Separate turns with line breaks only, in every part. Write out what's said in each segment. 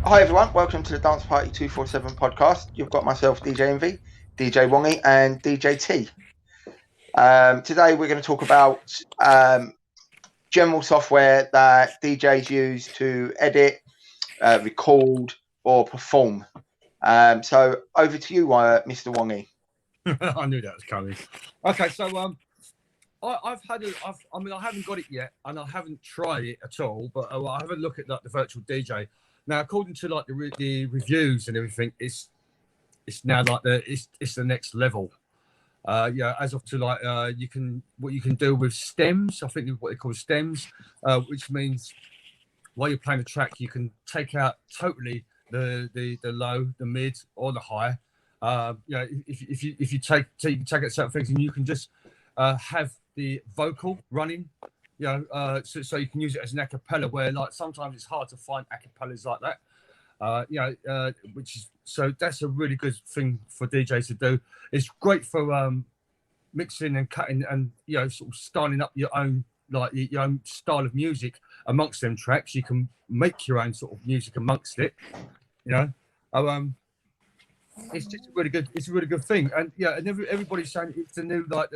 Hi everyone, welcome to the Dance Party 247 podcast. You've got myself, DJ Envy, DJ Wongy, and DJ T. Today we're going to talk about general software that DJs use to edit, record, or perform. So over to you, Mr. Wongy.
I knew that was coming. Okay, so I haven't got it yet, and I haven't tried it at all. But I have a look at like the virtual DJ. Now, according to like the reviews and everything, it's now like it's the next level. As of to like what you can do with stems. I think what they call stems, which means while you're playing a track, you can take out totally the low, the mid, or the high. If you take out certain things, and you can just have the vocal running, so you can use it as an a cappella, where like sometimes it's hard to find a cappellas like that, which is, so that's a really good thing for DJs to do. It's great for mixing and cutting and sort of styling up your own style of music amongst them tracks. You can make your own sort of music amongst it, it's just it's a really good thing. And everybody's saying it's the new, like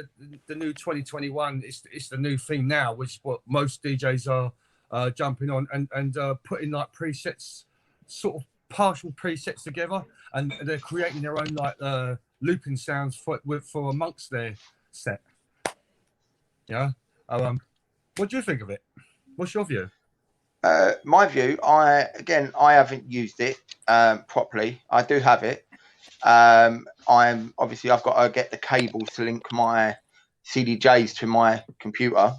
the new 2021, it's the new thing now, which is what most DJs are jumping on and putting like presets, sort of partial presets together, and they're creating their own like looping sounds for amongst their set. What do you think of it? What's your view?
My view, I haven't used it properly. I do have it. I've got to get the cables to link my CDJs to my computer,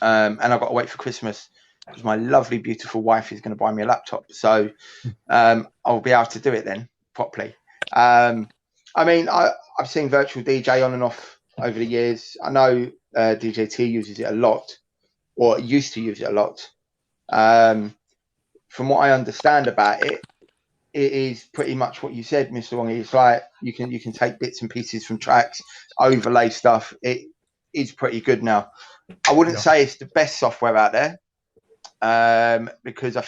and I've got to wait for Christmas because my lovely, beautiful wife is going to buy me a laptop. So I'll be able to do it then properly. I've seen virtual DJ on and off over the years. I know DJ T uses it a lot, or used to use it a lot. From what I understand about it, it is pretty much what you said, Mr. Wong. It's like you can take bits and pieces from tracks, overlay stuff. It is pretty good now. I wouldn't say it's the best software out there, because I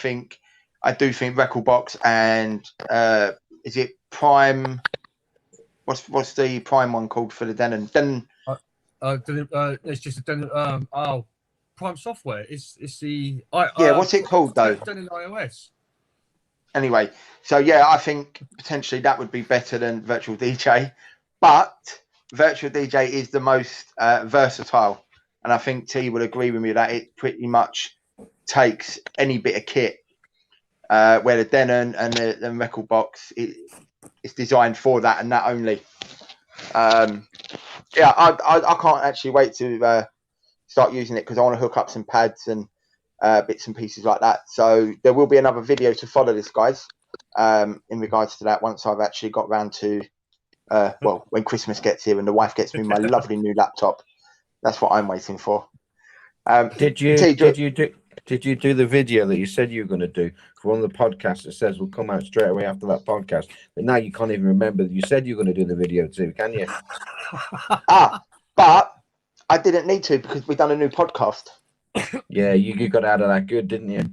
do think Rekordbox and is it Prime? What's the Prime one called for the Denon?
It's just a Denon. Prime software. It's the
what's it called though?
Denon iOS.
Anyway, so I think potentially that would be better than Virtual DJ, but Virtual DJ is the most versatile, and I think T would agree with me that it pretty much takes any bit of kit. Where the Denon and the Rekordbox, it's designed for that and that only. I can't actually wait to start using it because I want to hook up some pads and bits and pieces like that. So there will be another video to follow this, guys, in regards to that, once I've actually got round to when Christmas gets here and the wife gets me my lovely new laptop. That's what I'm waiting for.
Did you do the video that you said you were going to do for one of the podcasts that says will come out straight away after that podcast? But now you can't even remember that you said you were going to do the video too, can you?
But I didn't need to because we've done a new podcast.
Yeah, you got out of that good, didn't you?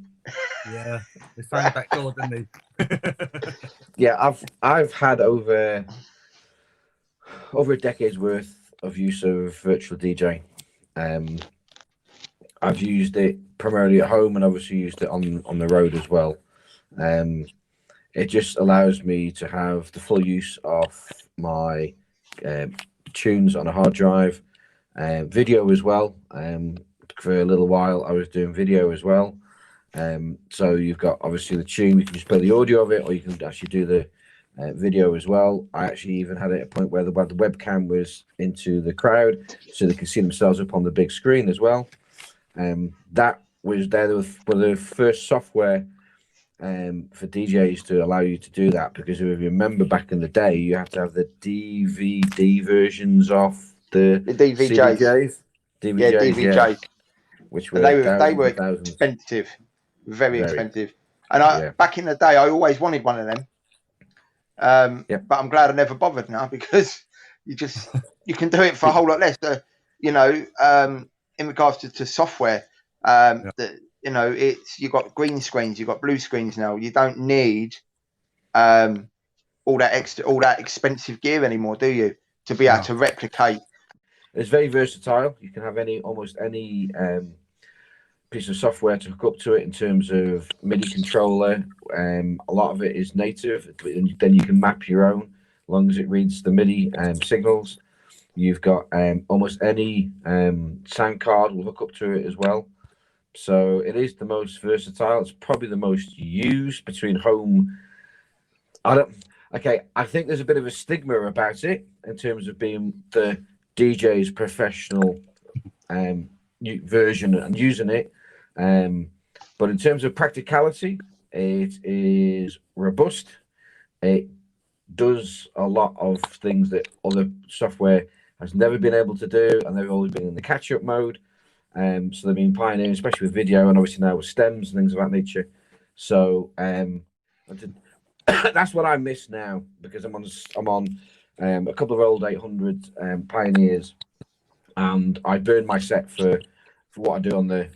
Yeah, they found a back door, didn't they?
Yeah, I've had over a decade's worth of use of virtual DJ. I've used it primarily at home and obviously used it on the road as well. It just allows me to have the full use of my tunes on a hard drive, video as well. For a little while I was doing video as well. So you've got obviously the tune, you can just play the audio of it, or you can actually do the video as well. I actually even had it at a point where the webcam was into the crowd so they can see themselves up on the big screen as well. That was the first software for DJs to allow you to do that, because if you remember back in the day, you had to have the DVD versions of the
DVJs.
DVJs. Which were
they were expensive, very expensive. And back in the day, I always wanted one of them. But I'm glad I never bothered now, because you can do it for a whole lot less. In regards to software, you know, you've got green screens, you've got blue screens now. You don't need all that expensive gear anymore, do you? To be able to replicate.
It's very versatile. You can have almost any piece of software to hook up to it in terms of MIDI controller. A lot of it is native, and then you can map your own, as long as it reads the MIDI signals. You've got almost any sound card will hook up to it as well. So it is the most versatile. It's probably the most used between home. I think there's a bit of a stigma about it in terms of being the DJ's professional version and using it. But in terms of practicality, it is robust. It does a lot of things that other software has never been able to do, and they've always been in the catch-up mode. So they've been pioneering, especially with video, and obviously now with stems and things of that nature. So that's what I miss now, because I'm on a couple of old 800 Pioneers, and I burn my set for what I do on the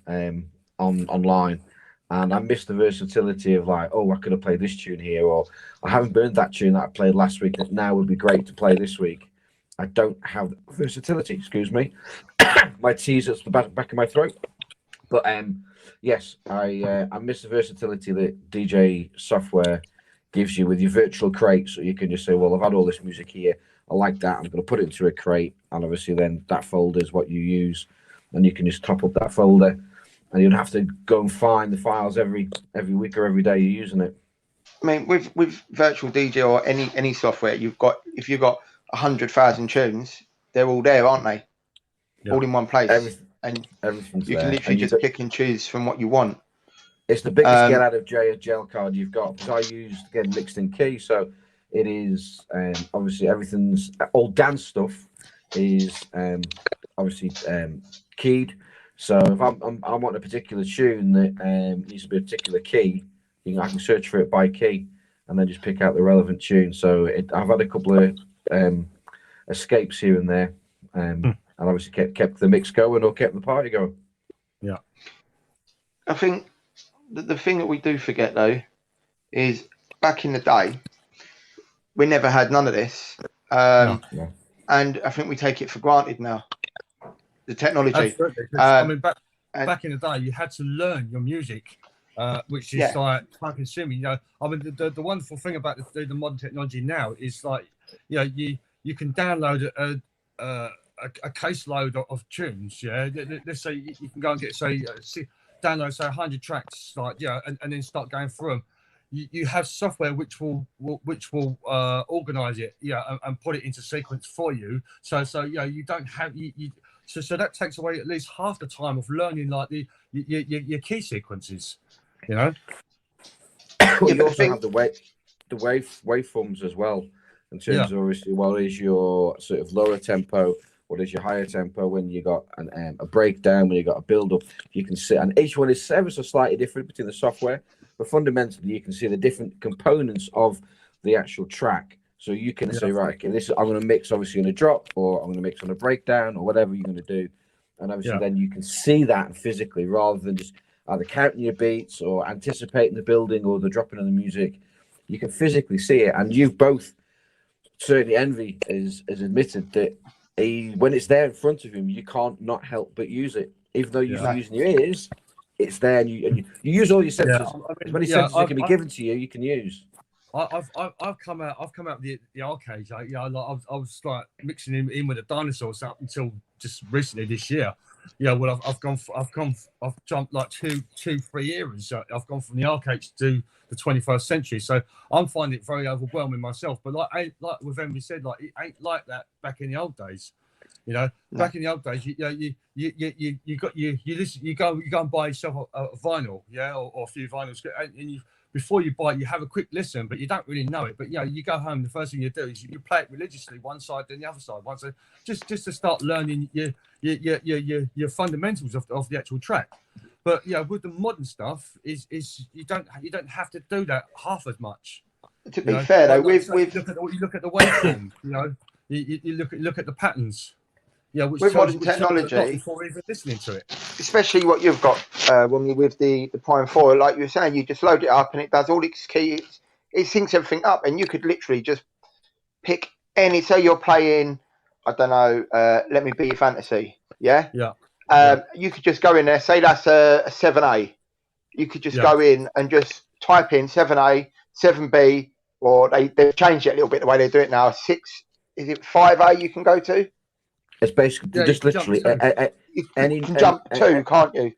online, and I miss the versatility of like, oh, I could have played this tune here, or I haven't burned that tune that I played last week that now would be great to play this week. I don't have the versatility. Excuse me, my tea's at the back of my throat. But yes, I miss the versatility that DJ software gives you with your virtual crate. So you can just say, well, I've had all this music here. I like that. I'm going to put it into a crate, and obviously then that folder is what you use, and you can just top up that folder, and you don't have to go and find the files every week or every day you're using it.
I mean, with virtual DJ or any software, if you've got 100,000 tunes, they're all there, aren't they? Yeah. All in one place. Everything's you can literally just pick and choose from what you want.
It's the biggest get out of jail card you've got, because I use, again, mixed in key, so it is obviously everything's all dance stuff is obviously keyed. So if I want a particular tune that needs to be a particular key, I can search for it by key and then just pick out the relevant tune. So I've had a couple of escapes here and there, and obviously kept the mix going or kept the party going.
Yeah,
I think the thing that we do forget though is back in the day we never had none of this, and I think we take it for granted now. The technology.
Absolutely. I mean, back in the day, you had to learn your music, which is like time consuming. You know, I mean, the wonderful thing about the modern technology now is like, you know, you can download a caseload of tunes. Yeah, let's say you can go and get download 100 tracks, like and then start going through them. You have software which will organize it, and put it into sequence for you. So you don't have So that takes away at least half the time of learning, like your key sequences, you know.
Well, you also have the waveforms as well, in terms of obviously what is your sort of lower tempo, what is your higher tempo, when you got a breakdown, when you got a build up. You can see, and each one is ever so slightly different between the software, but fundamentally you can see the different components of the actual track. So you can say, right, okay, I'm going to mix obviously on a drop, or I'm going to mix on a breakdown, or whatever you're going to do. And obviously then you can see that physically, rather than just either counting your beats or anticipating the building or the dropping of the music. You can physically see it. And you've both, certainly Envy has admitted that when it's there in front of him, you can't not help but use it. Even though you're using your ears, it's there, and you use all your senses. As many senses that can be given to you, you can use.
I've come out of the arcade. I was like mixing in with the dinosaurs up until just recently this year. Yeah, well, I've jumped like two, 3 eras. I've gone from the arcades to the 21st century. So I'm finding it very overwhelming myself. But like with Emily said, like it ain't like that back in the old days. You know, back in the old days, you go and buy yourself a vinyl, or a few vinyls, and before you buy it, you have a quick listen, but you don't really know it. But you go home, the first thing you do is you play it religiously, one side then the other side, just to start learning your fundamentals of the actual track. But with the modern stuff, is you don't have to do that half as much.
To be fair though,
you look at the waveform, you look at the patterns. Yeah, which
with
tells
modern
you a lot
technology,
before even listening to it.
especially what you've got when you're with the Prime 4, like you were saying, you just load it up and it does all its keys. It syncs everything up, and you could literally just pick any. Say you're playing, I don't know, Let Me Be Your Fantasy. Yeah.
Yeah. Yeah.
You could just go in there. Say that's a 7A. You could just
Yeah.
go in and just type in 7A, 7B, or they've changed it a little bit the way they do it now. 6, is it 5A you can go to?
It's basically
Yeah, you
just
can jump
literally
to.
You
any,
can jump to, can't you?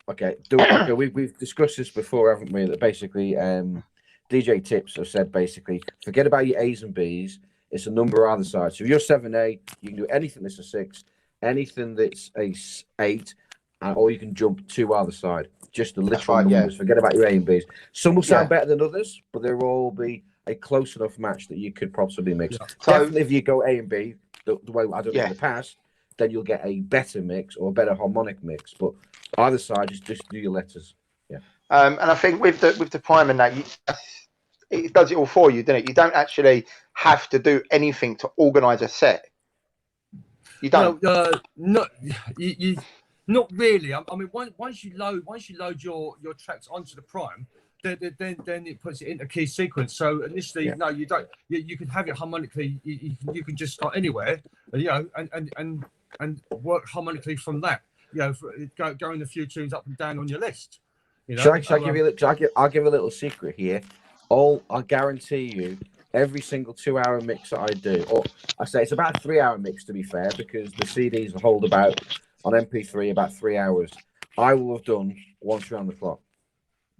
okay. Okay, we've discussed this before, haven't we? That basically, DJ Tips have said basically, forget about your A's and B's. It's a number either side. So if you're 7A, you can do anything that's a 6, anything that's a 8, or you can jump to either side. Just the literal
right,
numbers.
yeah.
Forget about your A and B's. Some will sound
Yeah.
better than others, but they'll all be a close enough match that you could possibly mix.
Yeah.
So,
Definitely, if you go A and B, the way I've done it
yeah.
in the past, then you'll get a better mix or a better harmonic mix. But either side, just do your letters. Yeah.
And I think with the Prime and that, it does it all for you, doesn't it? You don't actually have to do anything to organise a set. You don't.
Not not really. I mean, once you load your tracks onto the Prime, then it puts it into key sequence. So initially,
Yeah.
no, you don't. You can have it harmonically. You can just start anywhere, and work harmonically from that. Going a few tunes up and down on your list.
Shall I give you? I'll give a little secret here. I guarantee you, every single 2-hour mix that I do, or I say it's about a 3-hour mix to be fair, because the CDs will hold about on MP3 about 3 hours. I will have done once around the clock.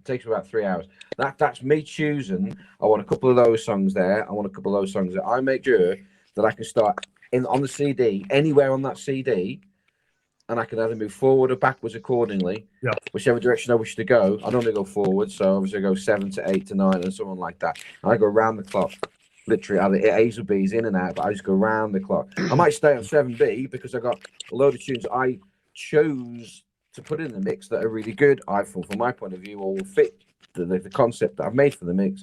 It takes about 3 hours. That's me choosing. I want a couple of those songs there. I want a couple of those songs there. I make sure that I can start on the CD anywhere on that CD. And I can either move forward or backwards accordingly, whichever direction I wish to go. I normally go forward, so obviously I go 7 to 8 to 9 and someone like that. And I go round the clock, literally either A's or B's in and out, but I just go round the clock. I might stay on 7B because I got a load of tunes I chose to put in the mix that are really good. From my point of view, or will fit the concept that I've made for the mix,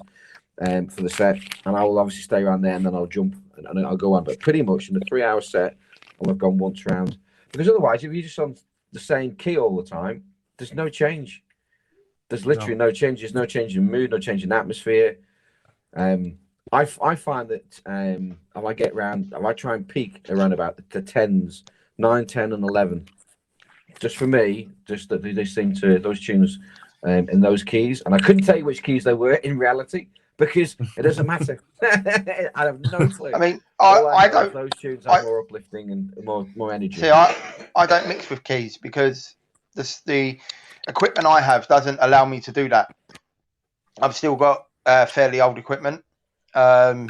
for the set, and I will obviously stay around there, and then I'll jump and I'll go on. But pretty much in the 3-hour set, I've gone once round. Because otherwise, if you're just on the same key all the time, there's no change. There's literally no change. There's no change in mood, no change in atmosphere. I find that if I try and peak around about the 10s, 9, 10, and 11. Just for me, just that they seem to those tunes in those keys, and I couldn't tell you which keys they were in reality because it doesn't matter. I have no clue.
I mean, I don't.
Those tunes are more uplifting and more energy.
See, I don't mix with keys because the equipment I have doesn't allow me to do that. I've still got fairly old equipment. That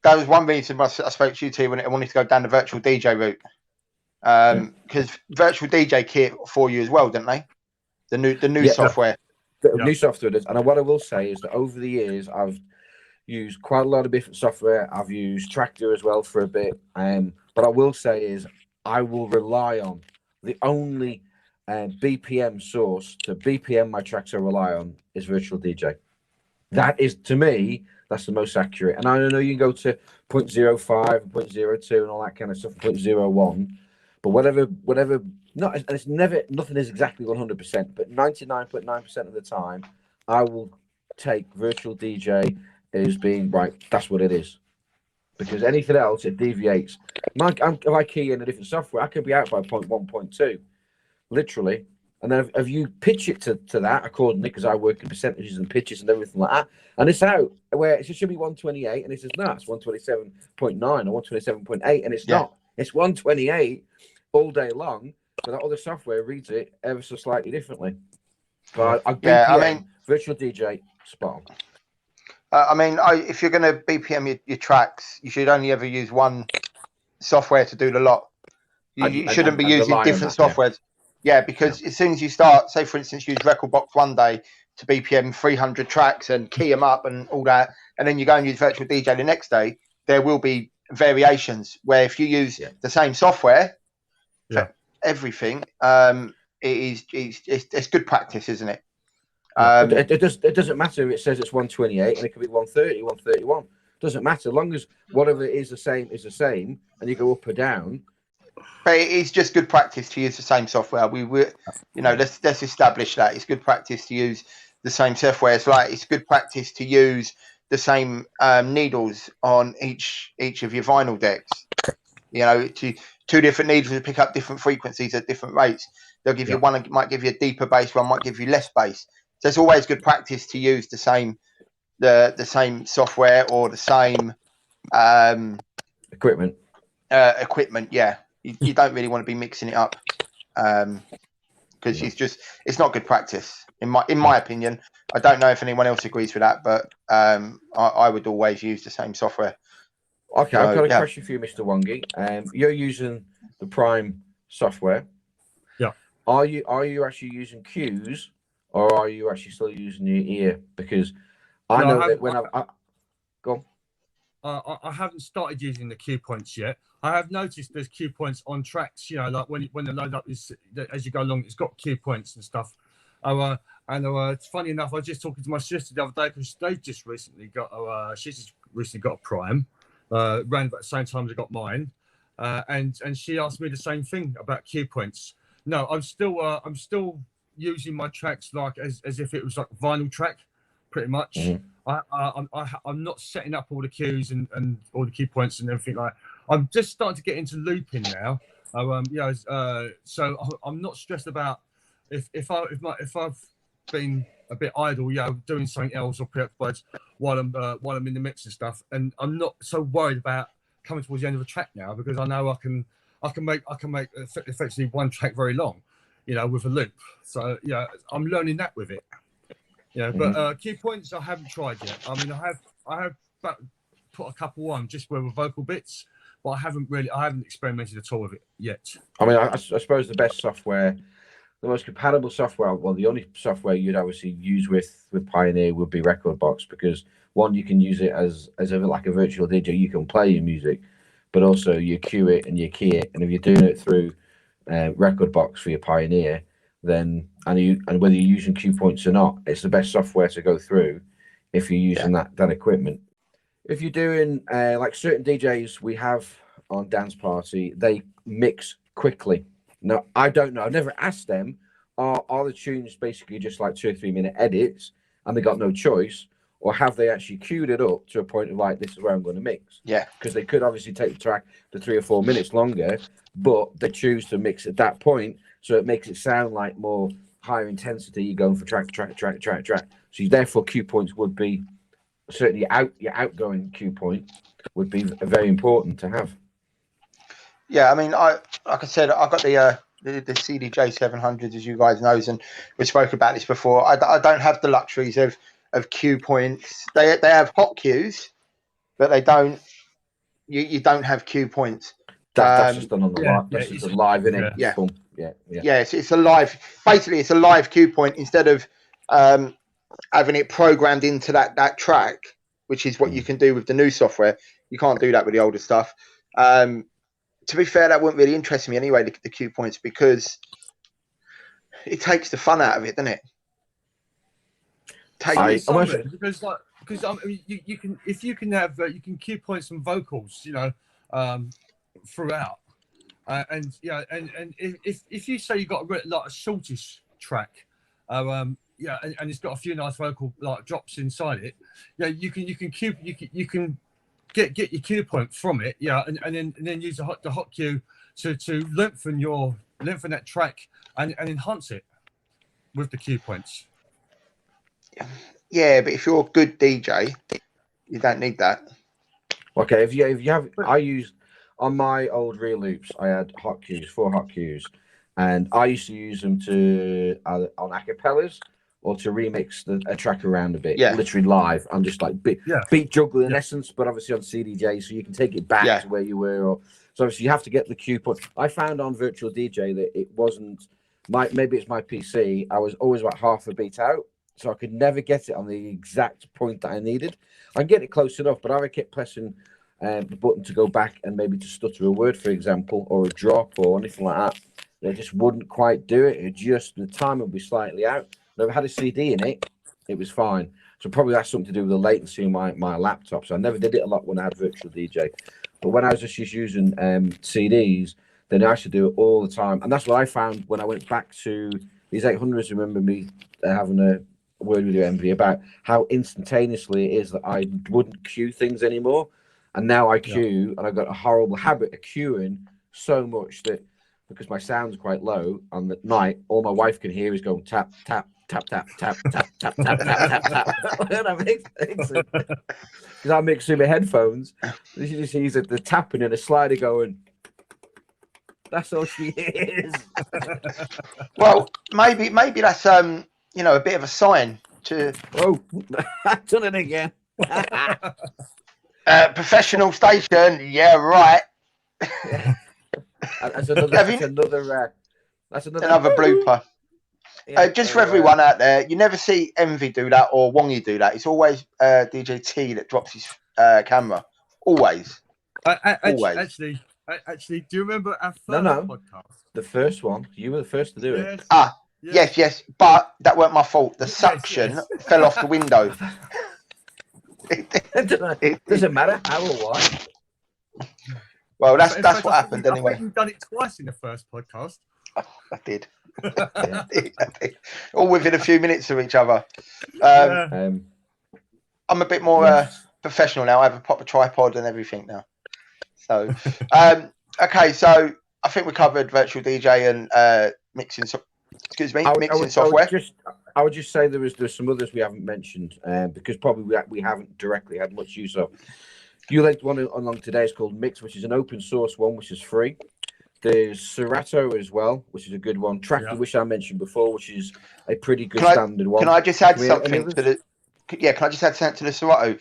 was one reason I spoke to you, T, when I wanted to go down the virtual DJ route. Because virtual DJ kit for you as well, didn't they? The new software.
New software does. And what I will say is that over the years, I've used quite a lot of different software. I've used Traktor as well for a bit. But I will say is I will rely on the only BPM source to BPM my tracks I rely on is virtual DJ. That is, to me, that's the most accurate. And I know you can go to 0.05, 0.02 and all that kind of stuff, 0.01. But whatever, nothing is exactly 100%, but 99.9% of the time, I will take virtual DJ as being right. That's what it is, because anything else it deviates. If I key in a different software, I could be out by 0.1, 0.2, literally. And then if you pitch it to that accordingly, because I work in percentages and pitches and everything like that, and it's out where it should be 128, and it says no, it's 127.9 or 127.8, and it's not. It's 128 all day long, but that other software reads it ever so slightly differently. But I mean, virtual DJ, spot on.
If you're going to BPM your tracks, you should only ever use one software to do the lot. You shouldn't be using different softwares. Yeah, because as soon as you start, say for instance, use Rekordbox one day to BPM 300 tracks and key them up and all that, and then you go and use virtual DJ the next day, there will be variations where if you use the same software for everything, it's good practice, isn't it?
It doesn't matter if it says it's 128 and it could be 130, 131. Doesn't matter, as long as whatever is the same, and you go up or down.
But it is just good practice to use the same software. Let's establish that it's good practice to use the same software. It's good practice to use the same needles on each of your vinyl decks. Two different needles to pick up different frequencies at different rates. They'll give you one might give you a deeper bass, one might give you less bass. So it's always good practice to use the same software or the same
equipment.
Yeah, you don't really want to be mixing it up because it's not good practice in my opinion. I don't know if anyone else agrees with that, but I would always use the same software.
Okay, I've got a question for you, Mr. Wongi. You're using the Prime software.
Yeah.
Are you actually using cues, or are you actually still using your ear? Because I know that when I go on.
I haven't started using the cue points yet. I have noticed there's cue points on tracks. Like when the load up is as you go along, it's got cue points and stuff. It's funny enough. I was just talking to my sister the other day because they just recently got a Prime, around about the same time as I got mine, and she asked me the same thing about cue points. No, I'm still using my tracks like as if it was like a vinyl track, pretty much.
Mm-hmm.
I'm not setting up all the cues and all the cue points and everything like. I'm just starting to get into looping now. So I'm not stressed about if I've been a bit idle, doing something else or preoccupied while I'm in the mix and stuff, and I'm not so worried about coming towards the end of a track now because I know I can make effectively one track very long, with a loop. So I'm learning that with it. But key points I haven't tried yet. I mean, I have put a couple on just with vocal bits, but I haven't experimented at all with it yet.
I mean, I suppose the best software, the most compatible software, well, the only software you'd obviously use with Pioneer would be Rekordbox, because one, you can use it as like a virtual DJ, you can play your music, but also you cue it and you key it, and if you're doing it through Rekordbox for your Pioneer, then and whether you're using cue points or not, it's the best software to go through if you're using that equipment. If you're doing like certain DJs we have on Dance Party, they mix quickly. Now, I don't know. I've never asked them. Are the tunes basically just like 2 or 3 minute edits and they got no choice? Or have they actually queued it up to a point of like, this is where I'm going to mix?
Yeah.
Because they could obviously take the track to 3 or 4 minutes longer, but they choose to mix at that point. So it makes it sound like more higher intensity. You're going for track. So therefore, cue points would be certainly your outgoing cue point would be very important to have.
Yeah, I mean, like I said, I got the CDJ 700, as you guys know, and we spoke about this before. I don't have the luxuries of cue points. They have hot cues, but they don't. You don't have cue points.
That's just done on the live. That's just live, isn't it?
Yeah.
Yeah.
It's a live. Basically, it's a live cue point instead of having it programmed into that track, which is what you can do with the new software. You can't do that with the older stuff. To be fair, that wouldn't really interest me anyway, the cue points, because it takes the fun out of it, doesn't it?
Because you can, if you can have you can cue points some vocals, throughout, and if you say you got like a shortish track, and it's got a few nice vocal like drops inside it, you can get your cue point from it, and then use the hot cue to lengthen that track and enhance it with the cue points.
Yeah, but if you're a good DJ, you don't need that.
Okay, if you have, I used on my old real loops, I had hot cues, 4 hot cues, and I used to use them to on acapellas or to remix a track around a bit, literally live. I'm just like beat juggle in essence, but obviously on CDJ, so you can take it back to where you were. So obviously you have to get the cue point. I found on Virtual DJ that it wasn't maybe it's my PC. I was always about half a beat out, so I could never get it on the exact point that I needed. I can get it close enough, but I kept pressing the button to go back and maybe to stutter a word, for example, or a drop or anything like that. They just wouldn't quite do it. The time would be slightly out. If I had a CD in it, it was fine. So probably that's something to do with the latency in my laptop. So I never did it a lot when I had Virtual DJ. But when I was just using CDs, then I should do it all the time. And that's what I found when I went back to these 800s. Remember me having a word with you, Envy, about how instantaneously it is that I wouldn't queue things anymore. And now I queue, and I've got a horrible habit of queuing so much that because my sound's quite low on the night, all my wife can hear is going tap, tap, tap, tap, tap, tap, tap, tap, tap, tap, tap. And I mix it. Because I mix through my headphones. You just hear the tapping and a slider going. That's all she is.
Well, maybe that's a bit of a sign to.
Oh, I've done it again.
Professional station, yeah, right.
That's another
blooper. Just for everyone out there, you never see Envy do that or Wongy do that. It's always DJ T that drops his camera. Always.
Actually, do you remember our first podcast?
The first one. You were the first to do it.
Yes. But that weren't my fault. The suction fell off the window.
It doesn't matter how or why.
Well, that's what happened anyway.
I think you've done it twice in the first podcast.
I did. I did. All within a few minutes of each other. I'm a bit more professional now. I have a proper tripod and everything now. So, okay. So I think we covered virtual DJ and mixing. Mixing software.
I would just say there's some others we haven't mentioned because probably we haven't directly had much use of. You linked one along today. It's called Mix, which is an open source one, which is free. There's Serato as well, which is a good one. Traktor, which I mentioned before, which is a pretty good standard one.
Can I just add something to the? Yeah, can I just add something to the Serato?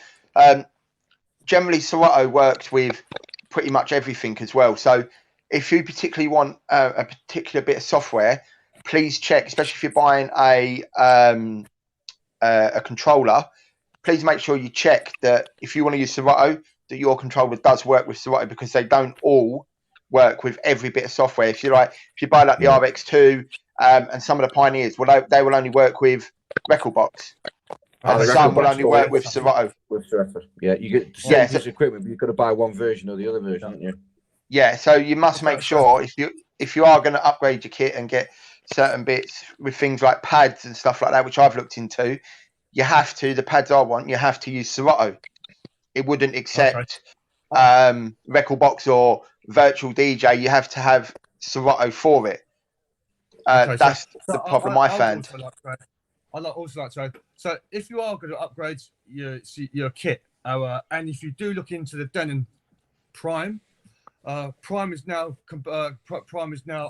Generally, Serato works with pretty much everything as well. So if you particularly want a particular bit of software, please check, especially if you're buying a controller. Please make sure you check that if you want to use Serato, that your controller does work with Serato, because they don't all work with every bit of software. If you buy like the RX2 and some of the Pioneers, they will only work with Rekordbox. And some will only work with Serato.
Yeah, you get the same piece of equipment, but you've got to buy one version or the other version, haven't you?
Yeah, so you must make sure if you are going to upgrade your kit and get certain bits with things like pads and stuff like that, which I've looked into, you have to, the pads I want, you have to use Serato. It wouldn't accept Rekordbox or virtual DJ. You have to have Serato for it. That's the problem I found.
I'd also like to add, so if you are going to upgrade your kit, and if you do look into the Denon Prime, Prime is now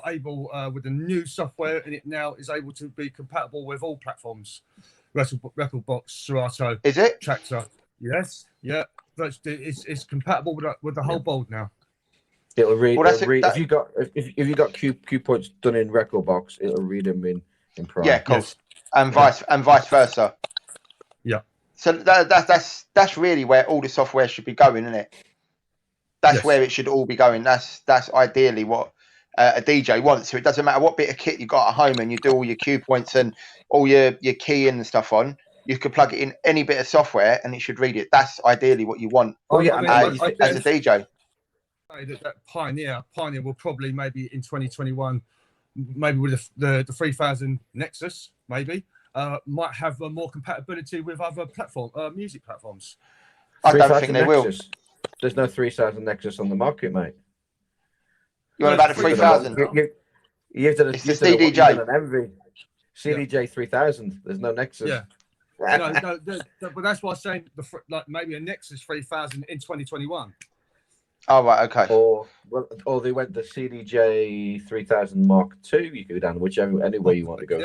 able with the new software, and it now is able to be compatible with all platforms. Rekordbox, Serato,
is it?
Traktor, yes, yeah. It's compatible with the whole board now.
It'll read. If you got Q points done in Rekordbox, it'll read them in Prime.
Yeah, of course, and vice versa.
Yeah.
So that's really where all the software should be going, isn't it? That's where it should all be going. That's ideally what a DJ wants. So it doesn't matter what bit of kit you got at home and you do all your Q points and all your key and stuff on. You could plug it in any bit of software and it should read it. That's ideally what you want.
Oh yeah,
as a DJ.
That Pioneer will probably maybe in 2021, maybe with the 3000 Nexus, maybe might have more compatibility with other music platforms.
I don't think they will.
There's no 3000 Nexus on the market, mate.
You want about the 3000?
You've done
it's the CDJ.
CDJ 3000. There's no Nexus.
Yeah. No, but that's why I'm saying maybe a Nexus 3000 in 2021.
Oh right, okay.
Or they went the CDJ 3000 Mark II. You go down any way you want to go.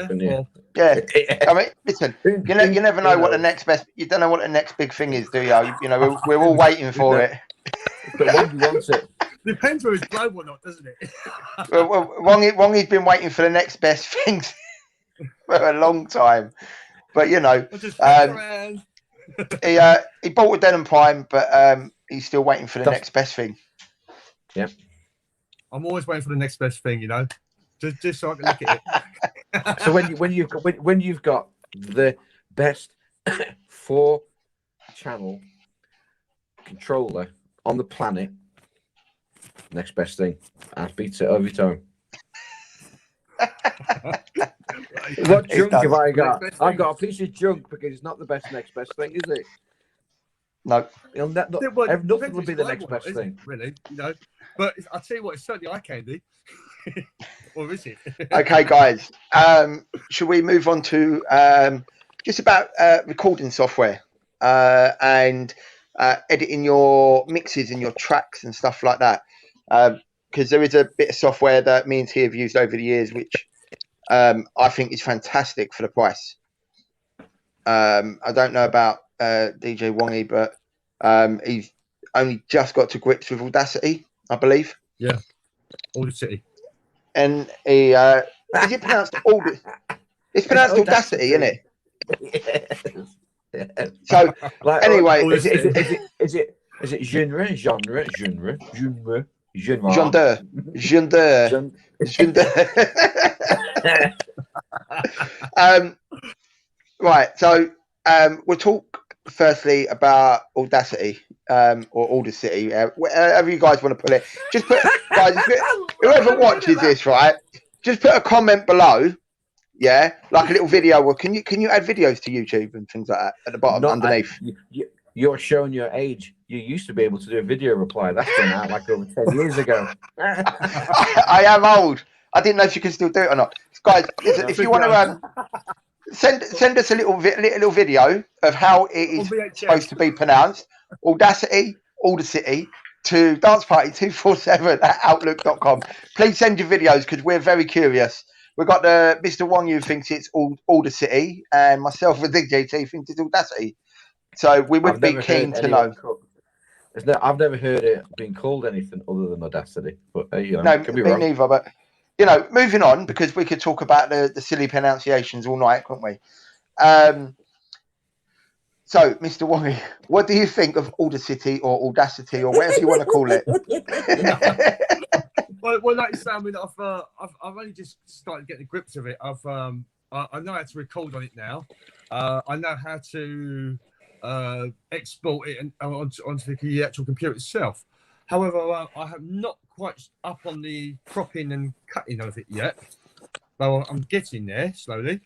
Yeah. I mean, listen, you never know what the next best. You don't know what the next big thing is, do you? You know, we're all waiting for it.
But when you want it,
depends whether it's global or not, doesn't it?
Well, Wongy's been waiting for the next best things for a long time. But he bought a Denon Prime, but he's still waiting for the next best thing.
Yeah,
I'm always waiting for the next best thing, just so I can look at it.
So when you've got the best 4-channel controller on the planet Next best thing. I beat it every time. What junk have I got? I've got a piece of junk because it's not the best next best thing, is it?
No.
Nothing will be the next best thing.
Really, But I'll tell you what, it's certainly eye candy. Or is it?
Okay, guys. Should we move on to just about recording software and editing your mixes and your tracks and stuff like that? Because there is a bit of software that me and T have used over the years, which I think is fantastic for the price. I don't know about DJ Wongy, but he's only just got to grips with Audacity, I believe.
Yeah, Audacity.
And he is it pronounced Audacity? It's pronounced Audacity, isn't it?
Yes.
So anyway,
is it genre?
Right. So we'll talk firstly about Audacity or Audacity, wherever you guys want to put it. Just put, guys, whoever watches this, right? Just put a comment below. Yeah, like a little video. Well, can you add videos to YouTube and things like that at the bottom underneath?
You're showing your age. You used to be able to do a video reply. That's been out like over 10 years ago.
I am old. I didn't know if you can still do it or not, guys. Listen, if you want to send us a little video of how it is supposed to be pronounced. Audacity to danceparty247@outlook.com. Please send your videos because we're very curious. We've got Mr. Wong who thinks it's Audacity, and myself with DJT thinks it's Audacity. So we would be keen to know.
I've never heard it being called anything other than Audacity. But
no,
could be
me
wrong.
neither. But moving on, because we could talk about the silly pronunciations all night, couldn't we? So, Mr. Wongy, what do you think of Audacity or Audacity or whatever you want to call it?
Well, like you say, I mean, I've only just started getting the grips of it. I know how to record on it now. I know how to export it onto the actual computer itself. However, I have not quite up on the cropping and cutting of it yet. So I'm getting there slowly.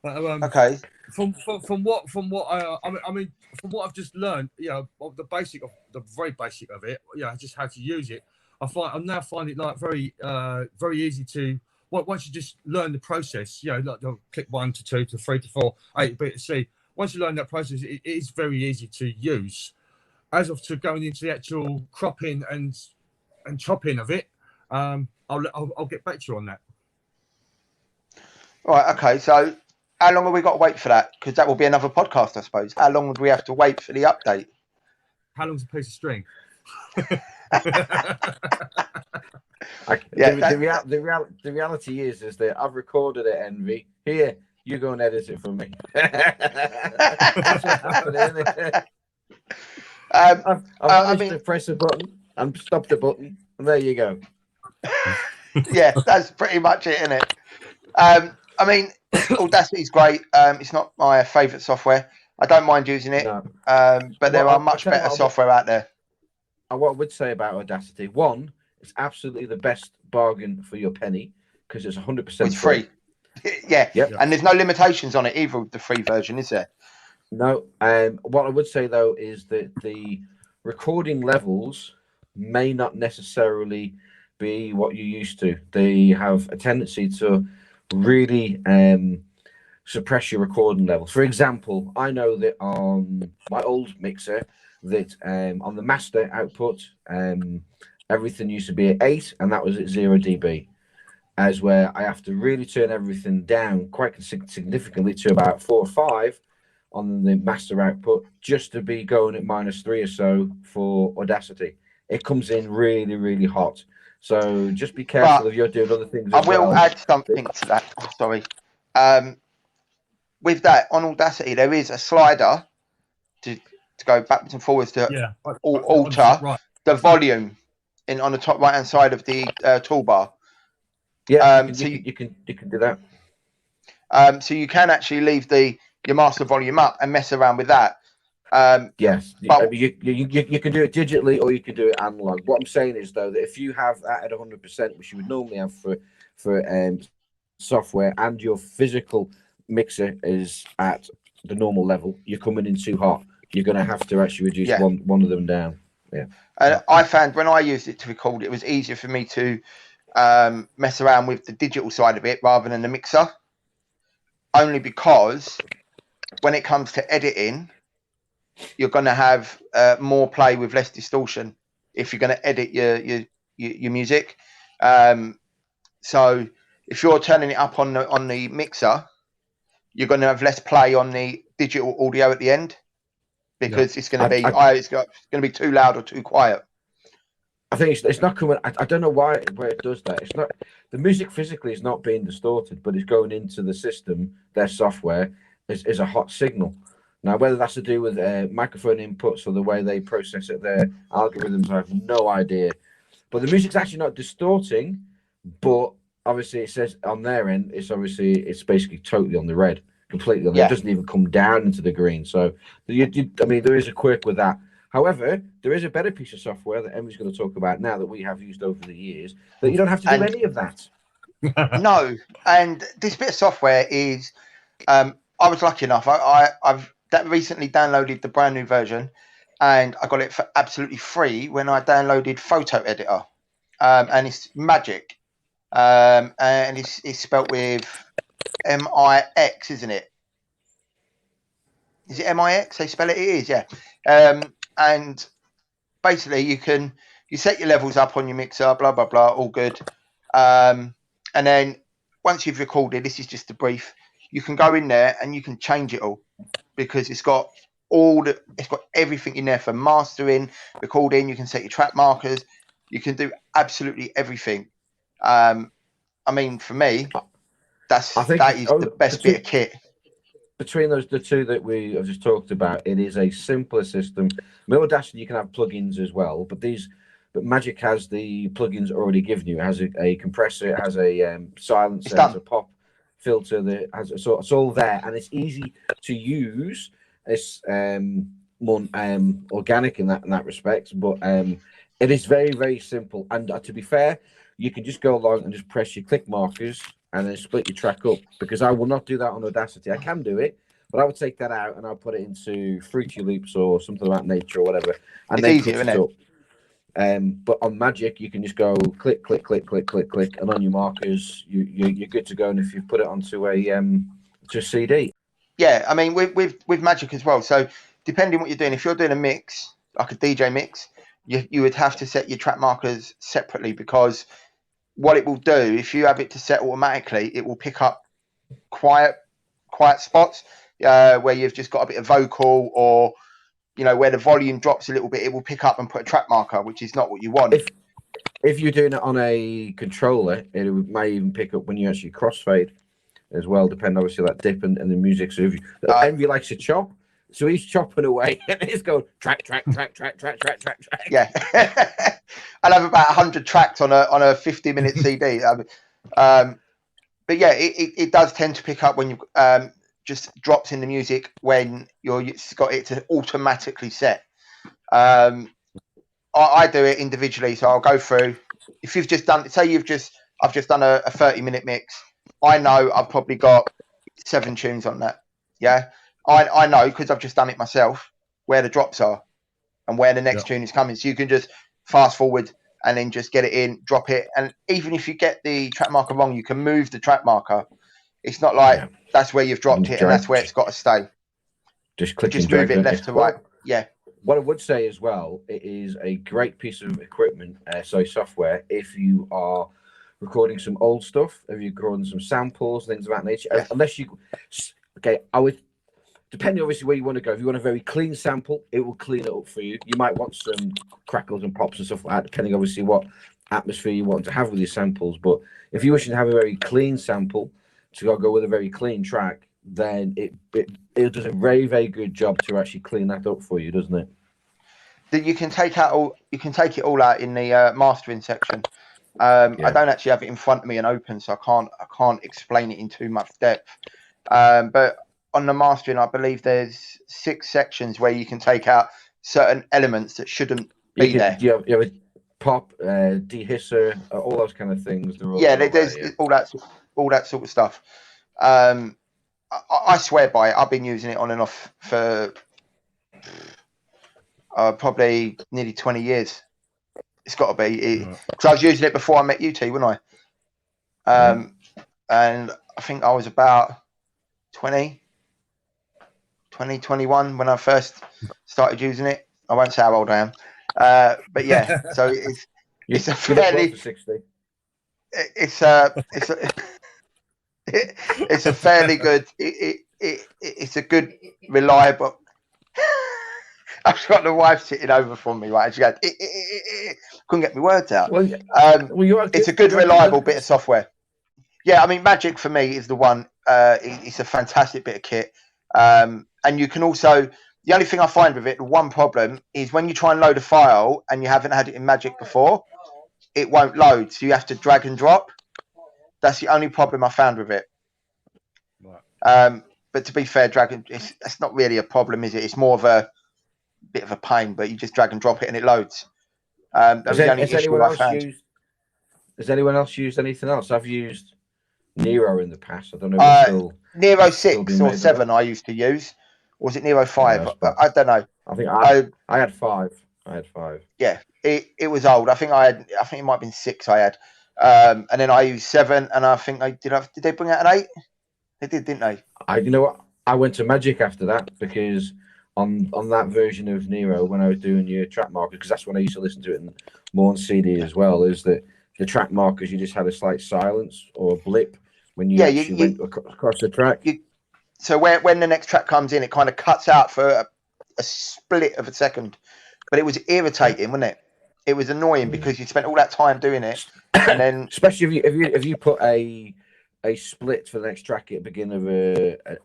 But,
okay.
From what I've just learned, of the very basic of it, just how to use it. I'm now finding it like very easy to. Once you just learn the process, like click 1 to 2 to 3 to 4, A to B to C. Once you learn that process, it is very easy to use. As of to going into the actual cropping and chopping of it, I'll get back to you on that.
All right. Okay. So, how long have we got to wait for that? Because that will be another podcast, I suppose. How long would we have to wait for the update?
How long's a piece of string?
The reality is that I've recorded it, Envy. Here, you go and edit it for me. That's what's happening, isn't it? I've managed to press a button and stop the button, and there you go.
Yeah, that's pretty much it, isn't it? I mean, Audacity's great. It's not my favourite software. I don't mind using it,
No.
But there are much better software out there.
What I would say about Audacity, one, it's absolutely the best bargain for your penny because it's 100%
It's free. Yeah.
Yep.
And there's no limitations on it either with the free version, is there?
No. What I would say, though, is that the recording levels may not necessarily be what you used to. They have a tendency to really suppress your recording levels. For example, I know that on my old mixer, that on the master output, everything used to be at 8 and that was at 0 dB, as where I have to really turn everything down quite significantly to about 4 or 5 on the master output just to be going at -3 or so for Audacity. It comes in really, really hot. So just be careful if you're doing other things.
I will add something to that. Oh, sorry. With that, on Audacity, there is a slider to go backwards and forwards to alter the volume on the top right hand side of the toolbar.
Yeah, you can do that.
So you can actually leave your master volume up and mess around with that.
Yes,
But
you can do it digitally or you can do it analog. What I'm saying is though that if you have that at 100%, which you would normally have for software, and your physical mixer is at the normal level, you're coming in too hot. You're going to have to actually reduce
yeah,
one of them down. Yeah.
I found when I used it to record, it was easier for me to mess around with the digital side of it rather than the mixer, only because when it comes to editing, you're going to have more play with less distortion if you're going to edit your music. So if you're turning it up on the mixer, you're going to have less play on the digital audio at the end because it's going to be it's going to be too loud or too quiet.
I think it's not coming. I don't know why where it does that. It's not the music physically is not being distorted, but it's going into the system. Their software is a hot signal. Now, whether that's to do with microphone inputs or the way they process it, their algorithms, I have no idea. But the music's actually not distorting, but obviously it says on their end, it's basically totally on the red, completely on the red. It doesn't even come down into the green. So, I mean, there is a quirk with that. However, there is a better piece of software that Emmy's going to talk about now that we have used over the years that you don't have to do any of that.
No, and this bit of software is, I was lucky enough. I've recently downloaded the brand new version, and I got it for absolutely free when I downloaded Photo Editor, and it's Magic, and it's spelt with MIX, isn't it? Is it MIX? They spell it. It is, yeah. And basically, you set your levels up on your mixer, blah blah blah, all good. And then once you've recorded, this is just a brief. You can go in there and you can change it all because it's got everything in there for mastering, recording. You can set your track markers. You can do absolutely everything. I mean, for me, that is the best bit of kit.
Between the two that we have just talked about, it is a simpler system. Audacity, you can have plugins as well, but Magic has the plugins already given you. It has a compressor, it has a silencer, it has a pop filter, it's all there, and it's easy to use. It's more organic in that respect, but it is very, very simple. And to be fair, you can just go along and just press your click markers and then split your track up, because I will not do that on Audacity. I can do it, but I would take that out and I'll put it into Fruity Loops or something of that nature or whatever, and then cut it up. But on Magic, you can just go click, click, click, click, click, click, and on your markers, you're good to go. And if you put it onto a CD,
yeah, I mean with Magic as well. So depending what you're doing, if you're doing a mix like a DJ mix, you would have to set your track markers separately, because what it will do, if you have it to set automatically, it will pick up quiet spots where you've just got a bit of vocal, or where the volume drops a little bit. It will pick up and put a track marker, which is not what you want.
If you're doing it on a controller, it may even pick up when you actually crossfade as well, depending obviously that dip and the music. So if Envy likes to chop, so he's chopping away and he's going track.
Yeah. I'll have about 100 tracks on a 50-minute CD. But yeah, it does tend to pick up when you just drops in the music when it's got it to automatically set. I do it individually, so I'll go through. If you've just done, say I've just done a 30-minute mix, I know I've probably got 7 tunes on that. Yeah, I know, because I've just done it myself, where the drops are and where the next tune is coming. So you can just fast forward and then just get it in, drop it. And even if you get the track marker wrong, you can move the track marker. It's not like that's where you've dropped it and that's where it's got to stay.
Just click
and move it left to right. Yeah.
What I would say as well, it is a great piece of equipment, software, if you are recording some old stuff, if you're recording some samples, things of that nature. Unless I would, depending obviously where you want to go. If you want a very clean sample, it will clean it up for you. You might want some crackles and pops and stuff like that, depending obviously what atmosphere you want to have with your samples. But if you're wishing to have a very clean sample, to go with a very clean track, then it does a very, very good job to actually clean that up for you, doesn't it?
That you can take it all out in the mastering section. I don't actually have it in front of me and open, so I can't explain it in too much depth. But on the mastering, I believe there's 6 sections where you can take out certain elements that shouldn't be there.
You have a pop, dehisser, all those kind of things. They're all,
Yeah,
they're all
there's
there, yeah.
all that sort of stuff. I swear by it. I've been using it on and off for probably nearly 20 years. It's got to be. Because I was using it before I met you, T, wasn't I? And I think I was about 20, 21 when I first started using it. I won't say how old I am. But yeah, so it's a fairly...
60.
It's a fairly good... It's a good, reliable... I've got the wife sitting over from me, right? She goes, couldn't get my words out. It's a good, reliable bit of software. Yeah, I mean, Magic for me is the one. It's a fantastic bit of kit. And you can also, the only thing I find with it, the one problem is when you try and load a file and you haven't had it in Magic before, it won't load. So you have to drag and drop. That's the only problem I found with it. Right. But to be fair, that's not really a problem, is it? It's more of a bit of a pain, but you just drag and drop it and it loads. That's the only issue I found.
Has anyone else used anything else? I've used Nero in the past. I don't know.
Nero 6 or 7 I used to use. Or was it Nero 5? I don't know.
I think I had 5.
Yeah, it was old. I think it might have been 6 I had. And then I used 7, and I think did they bring out an 8? They did, didn't they?
You know what? I went to Magic after that because on that version of Nero, when I was doing your track markers, because that's when I used to listen to it more on CD as well, is that the track markers, you just had a slight silence or a blip when you went across the track.
So when the next track comes in, it kind of cuts out for a split of a second. But it was irritating, wasn't it? It was annoying because you spent all that time doing it, and then
especially if you put a split for the next track at the beginning of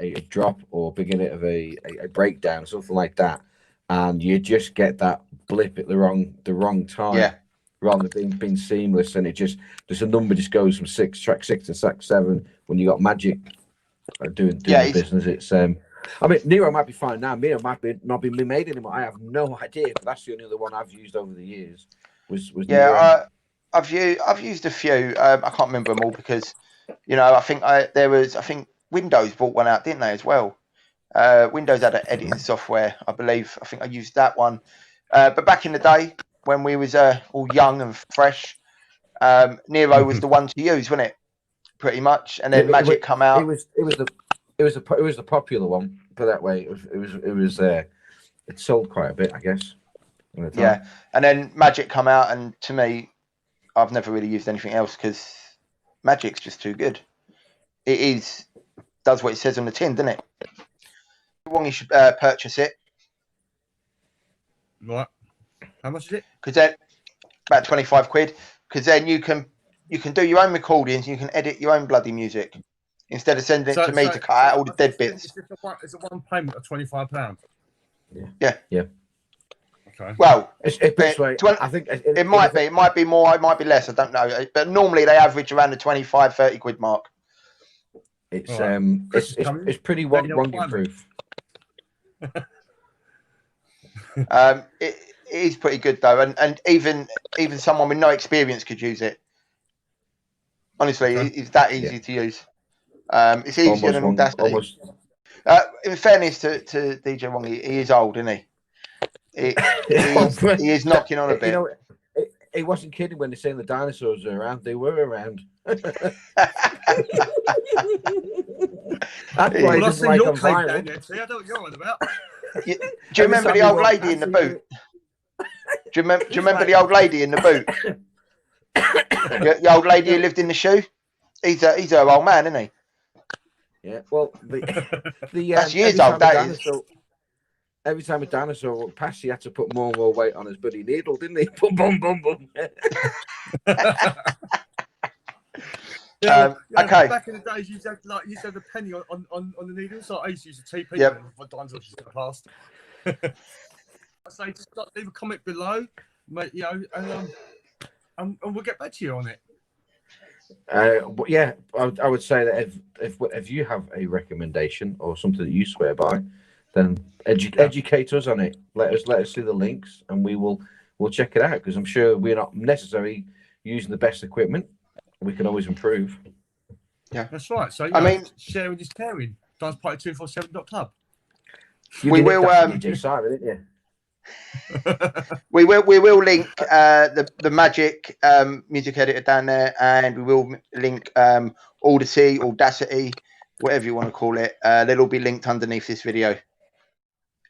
a drop or beginning of a breakdown, something like that, and you just get that blip at the wrong time.
Yeah.
Rather than being seamless, and there's a number just goes from track 6 to track 7 when you got Magic doing the business. It's I mean, Nero might be fine now. Nero might not be made anymore. I have no idea. But that's the only other one I've used over the years. Was Nero.
I've used a few. I can't remember them all because I think Windows brought one out, didn't they, as well? Windows had an editing software, I believe. I think I used that one. But back in the day, when we was all young and fresh, Nero was the one to use, wasn't it? Pretty much, and then Magic come out.
It was the popular one. Put that way, it sold quite a bit, I guess.
Yeah, and then Magic come out, and to me, I've never really used anything else because Magic's just too good. It does what it says on the tin, doesn't it? You should purchase it.
Right. How much is it?
Because then about 25 quid. Because then you can do your own recordings. You can edit your own bloody music instead of sending it to me to cut out all the dead bits.
It's a one payment of £25.
Yeah.
Okay.
Well,
I think
it might be. It might be more. It might be less. I don't know. But normally they average around the 25, 30 quid mark.
It's it's pretty wrong proof.
It is pretty good though, and even someone with no experience could use it. Honestly, it's that easy to use. It's easier than Audacity. In fairness to DJ Wong, he is old, isn't he? He is knocking on a bit.
He wasn't kidding when they're saying the dinosaurs are around. They were around. That's why
I see your cave down there. See, I know what you're on about.
Do you remember the old lady in the boot? Do you remember the old lady in the boot? The old lady who lived in the shoe? He's her old man, isn't he?
Yeah. Well,
that's years old. That is.
Every time a dinosaur walked past, he had to put more and more weight on his bloody needle, didn't he? Boom, boom, boom, boom.
Okay.
Back in the days, you used to have the penny on the needle. So I used to use a TP. Yep. And dinosaurs just got past. I say just leave a comment below, mate. And we'll get back to you on it.
But yeah, I would say that if you have a recommendation or something that you swear by, then educate us on it. Let us see the links, and we'll check it out, because I'm sure we're not necessarily using the best equipment. We can always improve.
Yeah, that's right. So
I mean,
sharing is caring. DancEparty247.club.
We will,
DJ Simon, didn't you?
we will link the Magic music editor down there, and we will link Audacity, whatever you want to call it. They'll all be linked underneath this video.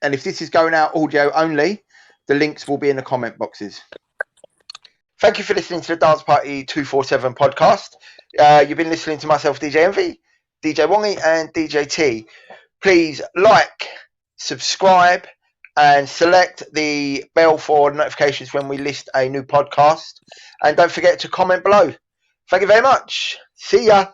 And if this is going out audio only, the links will be in the comment boxes. Thank you for listening to the Dance Party 247 podcast. You've been listening to myself, DJ Envy, DJ Wongy, and DJ T. Please like, subscribe, and select the bell for notifications when we list a new podcast. And don't forget to comment below. Thank you very much. See ya.